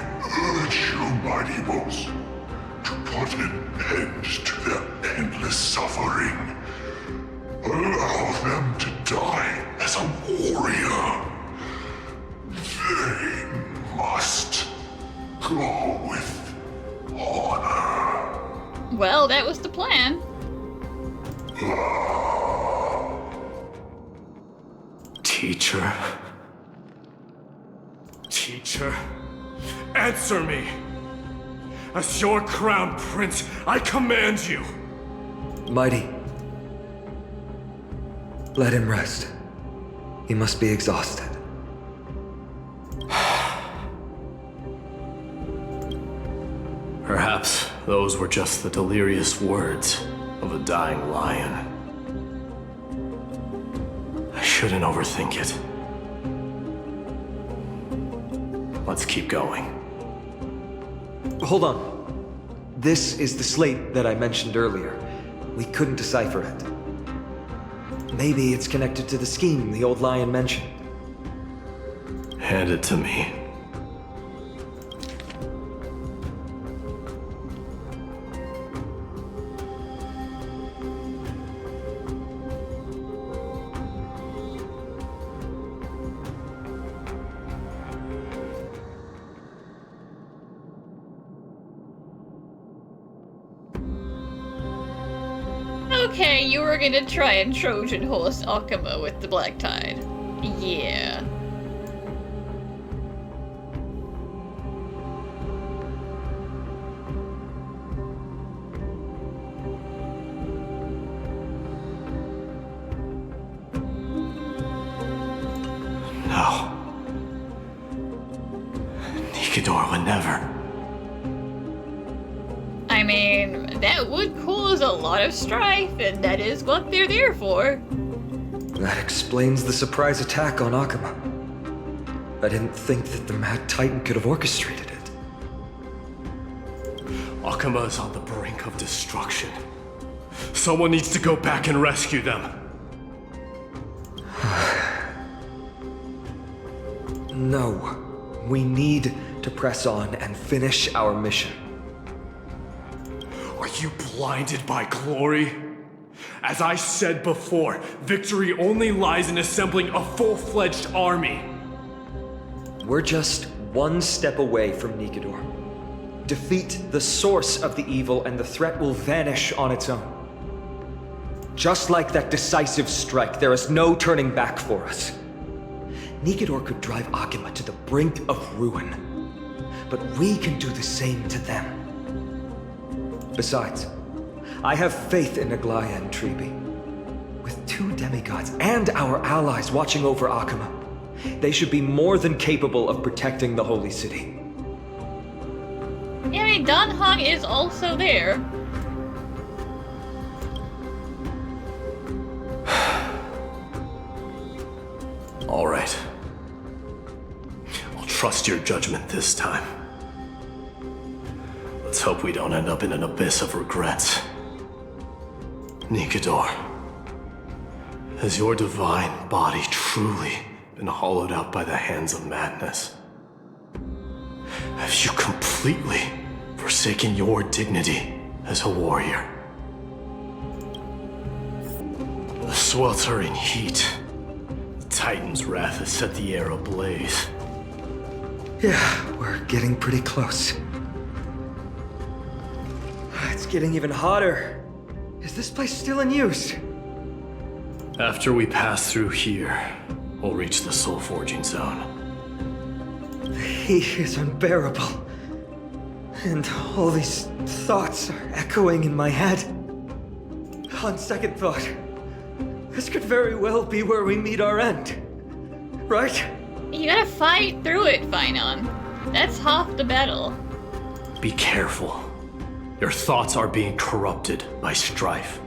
urge you, Mighty Boss, to put an end to their endless suffering. Allow them to die as a warrior. They must go with honor. Well, that was the plan. Teacher? Teacher? Answer me! As your crown prince, I command you! Mighty. Let him rest. He must be exhausted. Perhaps those were just the delirious words of a dying lion. I shouldn't overthink it. Let's keep going. Hold on. This is the slate that I mentioned earlier. We couldn't decipher it. Maybe it's connected to the scheme the old lion mentioned. Hand it to me. Okay, you were gonna try and Trojan horse Akuma with the Black Tide. Yeah. No. Nikador would never. I mean, that would cause a lot of strife, and that is what they're there for. That explains the surprise attack on Akuma. I didn't think that the Mad Titan could have orchestrated it. Akuma is on the brink of destruction. Someone needs to go back and rescue them. No. We need to press on and finish our mission. Are you blinded by glory? As I said before, victory only lies in assembling a full-fledged army. We're just one step away from Nikador. Defeat the source of the evil and the threat will vanish on its own. Just like that decisive strike, there is no turning back for us. Nikador could drive Akima to the brink of ruin, but we can do the same to them. Besides, I have faith in Aglaya and Tribi. With 2 demigods and our allies watching over Akima, they should be more than capable of protecting the Holy City. Yeah, I mean, Dan Hong is also there. All right. I'll trust your judgment this time. Let's hope we don't end up in an abyss of regrets. Nikador, has your divine body truly been hollowed out by the hands of madness? Have you completely forsaken your dignity as a warrior? The sweltering heat, the Titan's wrath has set the air ablaze. Yeah, we're getting pretty close. It's getting even hotter. Is this place still in use? After we pass through here, we'll reach the soul forging zone. The heat is unbearable. And all these thoughts are echoing in my head. On second thought, this could very well be where we meet our end. Right? You gotta fight through it, Finon. That's half the battle. Be careful. Your thoughts are being corrupted by strife.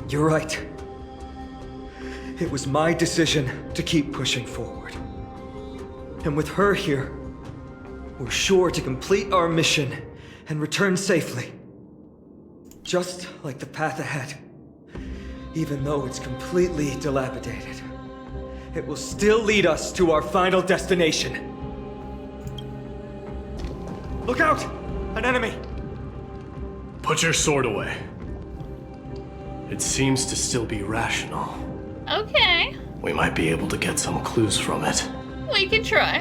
You're right. It was my decision to keep pushing forward. And with her here, we're sure to complete our mission and return safely. Just like the path ahead. Even though it's completely dilapidated, it will still lead us to our final destination. Look out! An enemy! Put your sword away. It seems to still be rational. Okay, We might be able to get some clues from it. we can try.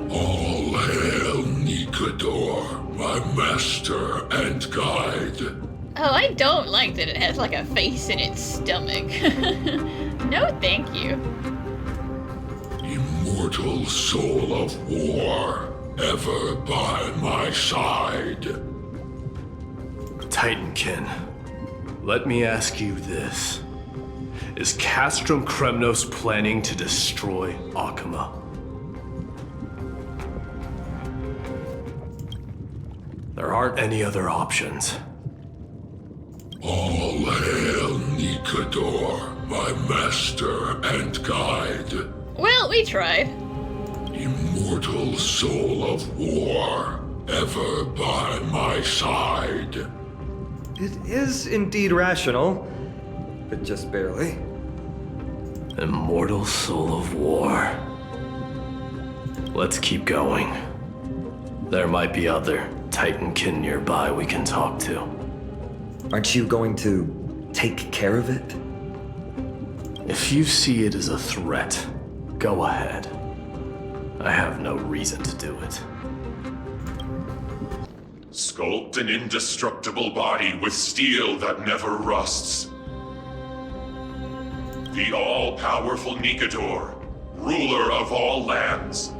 All hail Nikador, my master and guide. Oh, I don't like that it has like a face in its stomach. No, thank you. Immortal soul of war, ever by my side. Titankin, let me ask you this. Is Castrum Kremnos planning to destroy Akima? There aren't any other options. All hail Nikador, my master and guide. Well, we tried. Immortal soul of war, ever by my side. It is indeed rational, but just barely. Immortal soul of war. Let's keep going. There might be other Titankin nearby we can talk to. Aren't you going to take care of it? If you see it as a threat, go ahead. I have no reason to do it. Sculpt an indestructible body with steel that never rusts. The all-powerful Nikador, ruler of all lands.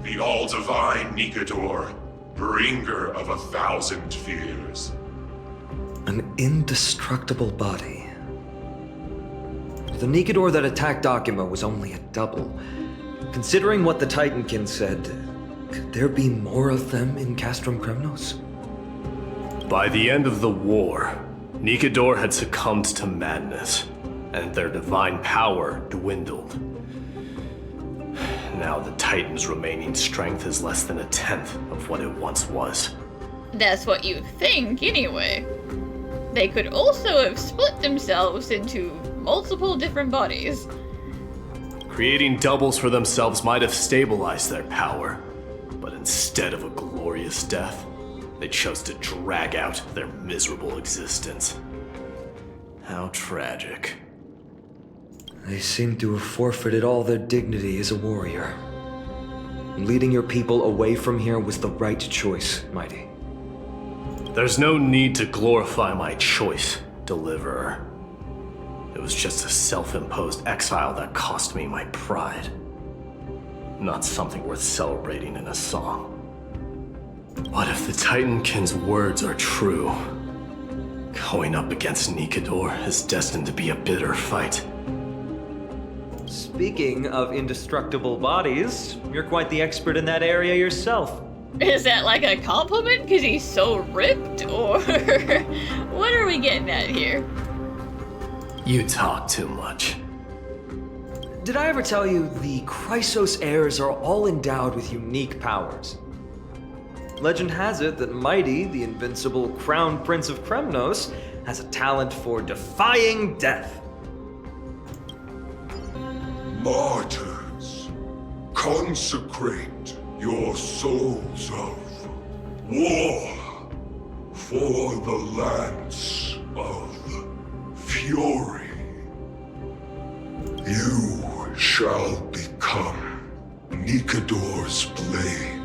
The all-divine Nikador, bringer of 1,000 fears. An indestructible body. The Nikador that attacked Akima was only a double. Considering what the Titankin said, could there be more of them in Castrum Kremnos? By the end of the war, Nikador had succumbed to madness, and their divine power dwindled. Now the Titan's remaining strength is less than 1/10 of what it once was. That's what you think, anyway. They could also have split themselves into multiple different bodies. Creating doubles for themselves might have stabilized their power, but instead of a glorious death, they chose to drag out their miserable existence. How tragic. They seem to have forfeited all their dignity as a warrior. Leading your people away from here was the right choice, Mighty. There's no need to glorify my choice, Deliverer. It was just a self-imposed exile that cost me my pride. Not something worth celebrating in a song. What if the Titankin's words are true? Going up against Nikador is destined to be a bitter fight. Speaking of indestructible bodies, you're quite the expert in that area yourself. Is that like a compliment because he's so ripped, or what are we getting at here? You talk too much. Did I ever tell you the Chrysos heirs are all endowed with unique powers? Legend has it that Mighty, the invincible Crown Prince of Kremnos, has a talent for defying death. Martyrs, consecrate your souls of war for the lance of fury. You shall become Nikador's blade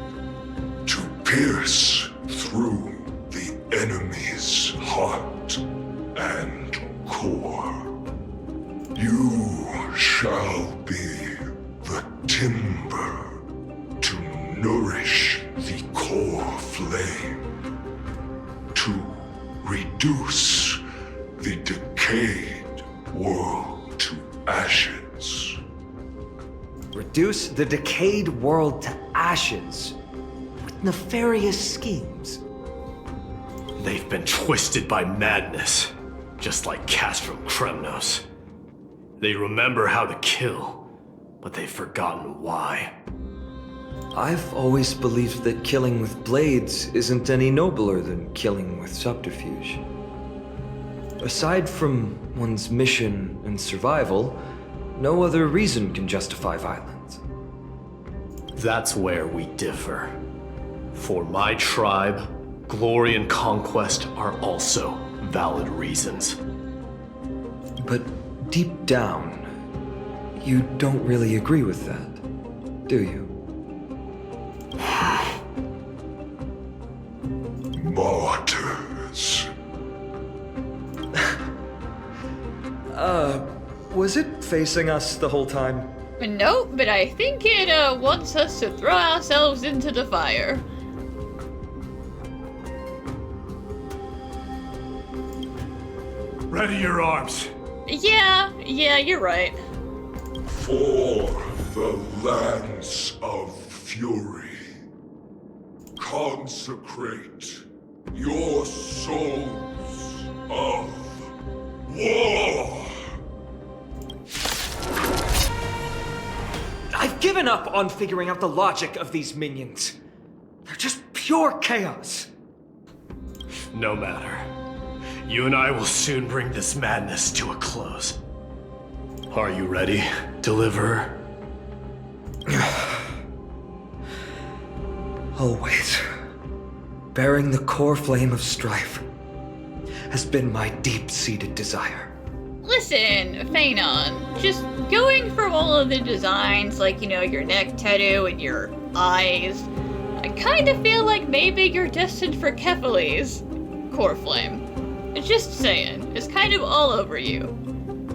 to pierce through the enemy's heart and core. You shall be the timber to nourish the core flame, to reduce the decayed world to ashes. Reduce the decayed world to ashes with nefarious schemes. They've been twisted by madness, just like Castrum Kremnos. They remember how to kill, but they've forgotten why. I've always believed that killing with blades isn't any nobler than killing with subterfuge. Aside from one's mission and survival, no other reason can justify violence. That's where we differ. For my tribe, glory and conquest are also valid reasons. But deep down, you don't really agree with that, do you? Martyrs. Was it facing us the whole time? Nope, but I think it wants us to throw ourselves into the fire. Ready your arms. Yeah, you're right. For the lance of fury, consecrate your souls of war. I've given up on figuring out the logic of these minions. They're just pure chaos. No matter. You and I will soon bring this madness to a close. Are you ready, Deliverer? Always. Bearing the core flame of strife has been my deep-seated desire. Listen, Phanon, just going from all of the designs, like, your neck tattoo and your eyes, I kind of feel like maybe you're destined for Kephales's core flame. Just saying, it's kind of all over you.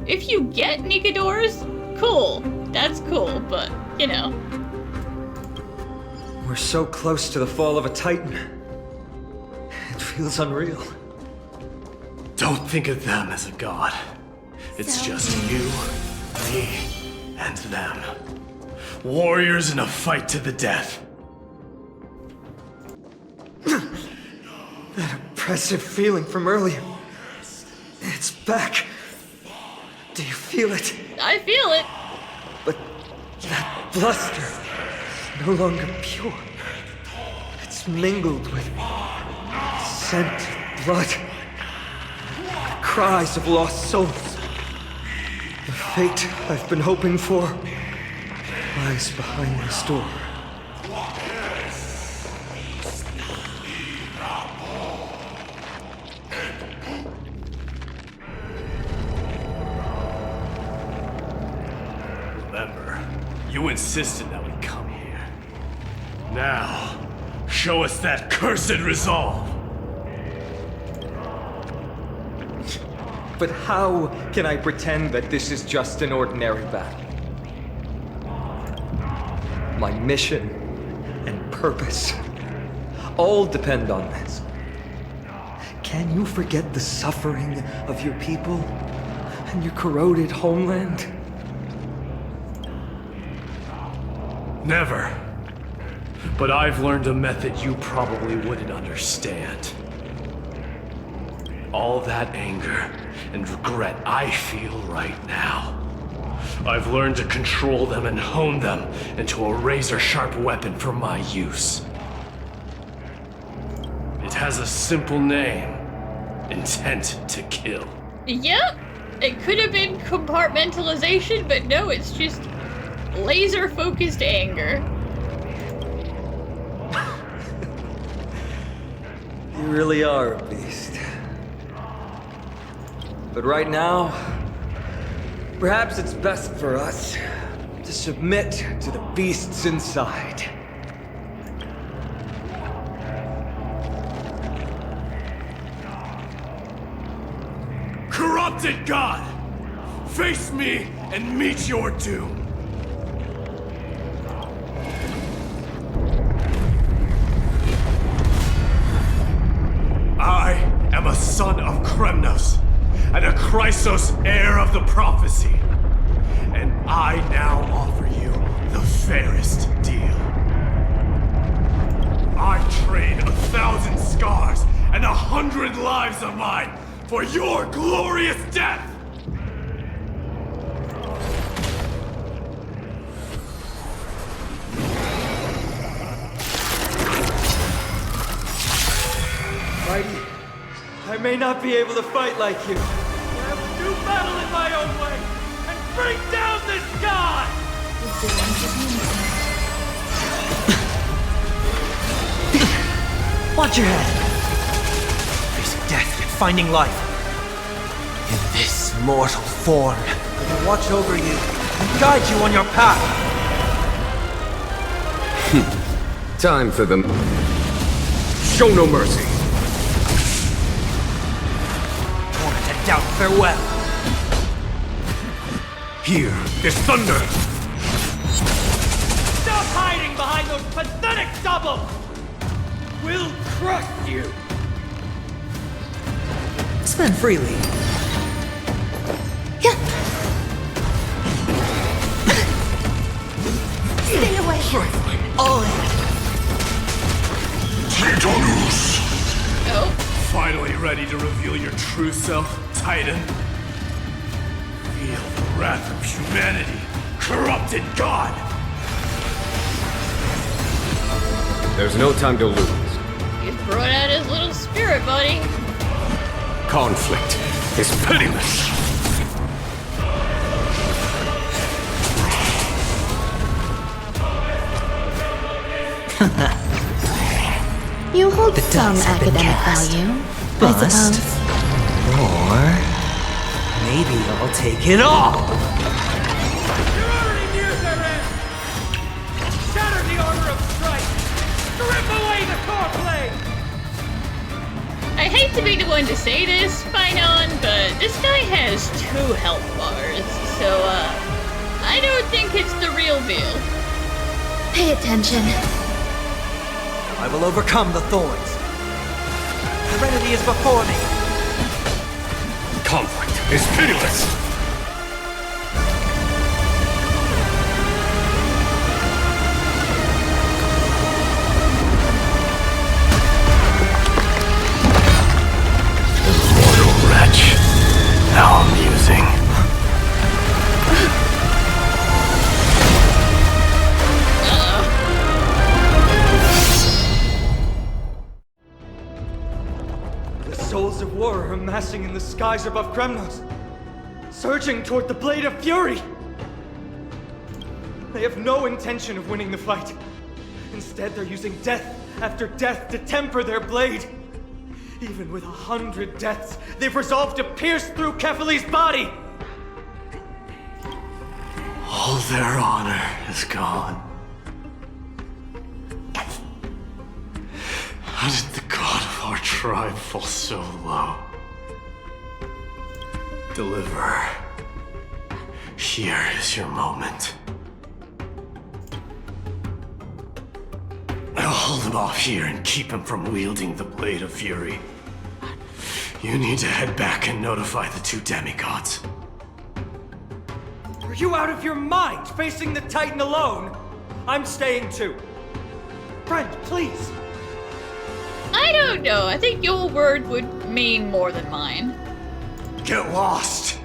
If you get Nikador's, cool, that's cool, but, We're so close to the fall of a Titan. It feels unreal. Don't think of them as a god. It's just you, me, and them. Warriors in a fight to the death. That oppressive feeling from earlier. It's back. Do you feel it? I feel it. But that bluster is no longer pure. It's mingled with scent of blood. The cries of lost souls. The fate I've been hoping for lies behind this door? Remember, you insisted that we come here. Now, show us that cursed resolve! But how can I pretend that this is just an ordinary battle? My mission and purpose all depend on this. Can you forget the suffering of your people and your corroded homeland? Never. But I've learned a method you probably wouldn't understand. All that anger and regret I feel right now, I've learned to control them and hone them into a razor-sharp weapon for my use. It has a simple name: intent to kill. Yep, it could have been compartmentalization, but no, it's just laser-focused anger. You really are a beast. But right now, perhaps it's best for us to submit to the beasts inside. Corrupted God! Face me and meet your doom! I am a son of Kremnos, and a Chrysos heir of the prophecy. And I now offer you the fairest deal. I trade 1,000 scars and 100 lives of mine for your glorious death! Mighty, I may not be able to fight like you. I will do battle in my own way and bring down this god! Watch your head. Facing death and finding life. In this mortal form, I will watch over you and guide you on your path. Time for them. Show no mercy. Tormented doubt, farewell. Here is thunder. Stop hiding behind those pathetic doubles! We'll crush you! Spend freely. Stay away. All in. Titanus! Oh, Finally ready to reveal your true self, Titan? Feel the wrath of humanity, corrupted God! There's no time to lose. he's brought out his little spirit buddy. Conflict is pitiless. You hold The some dice have been academic cast. value, Bust. I suppose. Or maybe I'll take it all. You're already near their end! Shatter the Order of Strife! Strip away the core plane! I hate to be the one to say this, Finon, but this guy has 2 health bars, so, I don't think it's the real deal. Pay attention. I will overcome the thorns. Serenity is before me. Conflict is pitiless. Mortal wretch. How amusing. The souls of war are amassing in the skies above Kremnos, surging toward the Blade of Fury! They have no intention of winning the fight. Instead, they're using death after death to temper their blade. Even with 100 deaths, they've resolved to pierce through Kefali's body! All their honor is gone. How did the god of our tribe fall so low? Deliverer, here is your moment. I'll hold him off here and keep him from wielding the Blade of Fury. You need to head back and notify the two demigods. Are you out of your mind, facing the Titan alone? I'm staying too. Friend, please. I don't know. I think your word would mean more than mine. Get lost!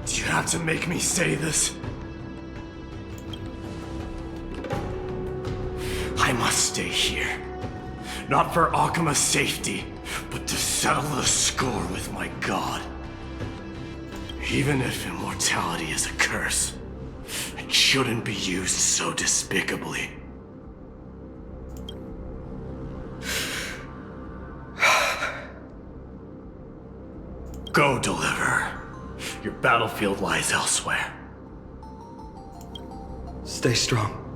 Do you have to make me say this? I must stay here. Not for Akima's safety, but to settle the score with my god. Even if immortality is a curse, it shouldn't be used so despicably. Go, Deliverer. Your battlefield lies elsewhere. Stay strong.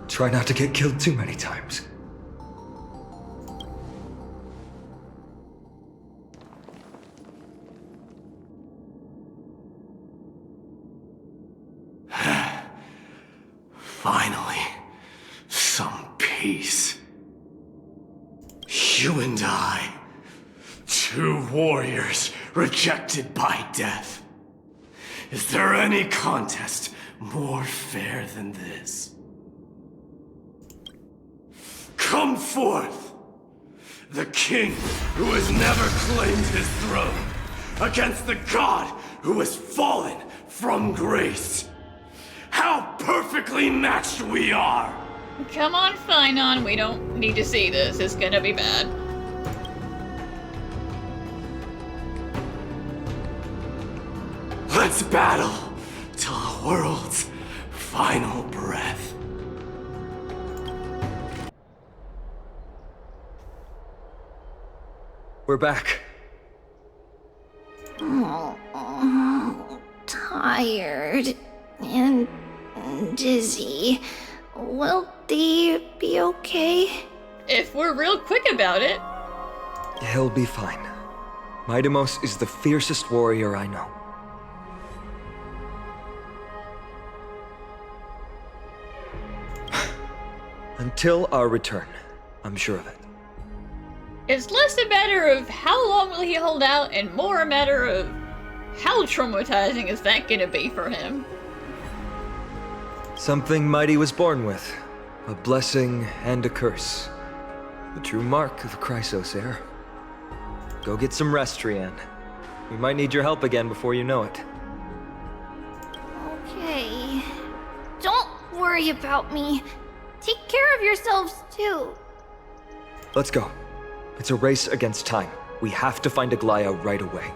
Try not to get killed too many times. Finally, some peace. You and I, two warriors rejected by death. Is there any contest more fair than this? Come forth, the king who has never claimed his throne, against the god who has fallen from grace. How perfectly matched we are! Come on, Finon. We don't need to see this. It's gonna be bad. Let's battle till the world's final breath. We're back. Tired and dizzy. Will they be okay? If we're real quick about it. He'll be fine. Midamos is the fiercest warrior I know. Until our return, I'm sure of it. It's less a matter of how long will he hold out and more a matter of how traumatizing is that gonna be for him. Something Mighty was born with. A blessing and a curse. The true mark of a Chrysos heir. Go get some rest, Trianne. We might need your help again before you know it. Okay. Don't worry about me. Take care of yourselves, too. Let's go. It's a race against time. We have to find Aglaya right away.